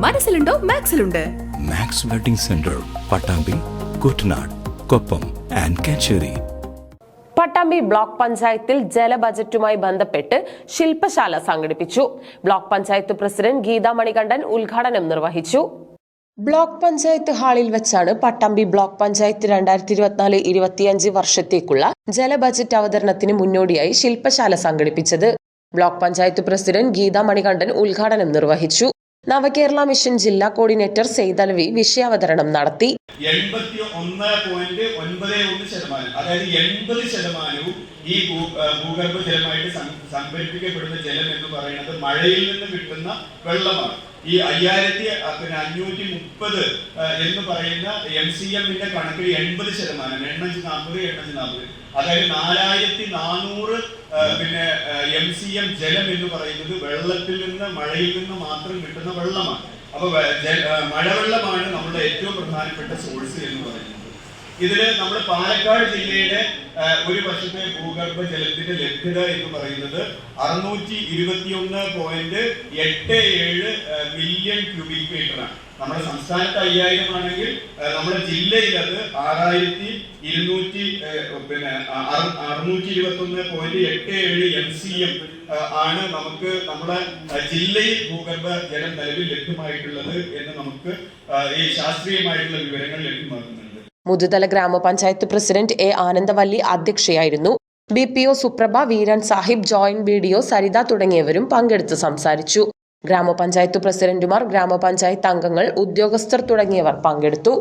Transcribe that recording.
മനസ്സിലുണ്ടോ മാക്സിലുണ്ട്. Max wedding centre, Pattambi, Kuttanad, Koppam and Kacheri. Pattambi block പഞ്ചായത്തിൽ ജല ബജറ്റുമായി ബന്ധപ്പെട്ട് ശില്പശാല സംഘടിപ്പിച്ചു. ബ്ലോക്ക് പഞ്ചായത്ത് പ്രസിഡന്റ് ഗീതാ മണികണ്ഠൻ ഉദ്ഘാടനം നിർവഹിച്ചു. ബ്ലോക്ക് പഞ്ചായത്ത് ഹാളിൽ വെച്ചാണ് പട്ടാമ്പി ബ്ലോക്ക് പഞ്ചായത്ത് 2024-25 വർഷത്തേക്കുള്ള ജല ബജറ്റ് അവതരണത്തിന് മുന്നോടിയായി ശില്പശാല സംഘടിപ്പിച്ചത്. ബ്ലോക്ക് പഞ്ചായത്ത് പ്രസിഡന്റ് ഗീതാ മണികണ്ഠൻ ഉദ്ഘാടനം നിർവഹിച്ചു. നവകേരള മിഷൻ ജില്ലാ കോർഡിനേറ്റർ സെയ്തലവി വിഷയാവതരണം നടത്തി. 81.91%, അതായത് 80% ഈ ഭൂഗർഭ ജലമായിട്ട് സംഭരിക്കപ്പെടുന്ന ജലം എന്ന് പറയുന്നത് മഴയിൽ നിന്ന് കിട്ടുന്ന വെള്ളമാണ്. ഈ 5530 എന്ന് പറയുന്ന MCM-ന്റെ കണക്കിൽ 80%, 840, അതായത് 4400 MCM ജലം എന്ന് പറയുന്നത് വെള്ളത്തിൽ നിന്ന്, മഴയിൽ നിന്ന് മാത്രം കിട്ടുന്ന വെള്ളമാണ്. അപ്പൊ മഴവെള്ളമാണ് നമ്മുടെ ഏറ്റവും പ്രധാനപ്പെട്ട സോഴ്സ് എന്ന് പറയുന്നത്. ഇതില് നമ്മുടെ പാലക്കാട് ജില്ലയുടെ ഒരു വർഷത്തെ ഭൂഗർഭ ജലത്തിന്റെ ലഭ്യത എന്ന് പറയുന്നത് 621.87 മില്യൺ ക്യൂബിക് മീറ്ററാണ്. നമ്മുടെ സംസ്ഥാനത്ത് 5000 ആണെങ്കിൽ നമ്മുടെ ജില്ലയിൽ അത് 621.87 MCM ആണ് നമുക്ക് നമ്മുടെ ജില്ലയിൽ ഭൂഗർഭ ജലം നിലവിൽ ലഭ്യമായിട്ടുള്ളത് എന്ന് നമുക്ക് ഈ ശാസ്ത്രീയമായിട്ടുള്ള വിവരങ്ങൾ ലഭ്യമാക്കുന്നുണ്ട്. മുതുതല ഗ്രാമപഞ്ചായത്ത് പ്രസിഡന്റ് A. ആനന്ദവല്ലി അധ്യക്ഷയായിരുന്നു. BPO Suprabha, Veeran Sahib, joint BDO Saritha തുടങ്ങിയവരും പങ്കെടുത്ത് സംസാരിച്ചു. ഗ്രാമപഞ്ചായത്ത് പ്രസിഡന്റുമാർ, ഗ്രാമപഞ്ചായത്ത് അംഗങ്ങൾ, ഉദ്യോഗസ്ഥർ തുടങ്ങിയവർ പങ്കെടുത്തു.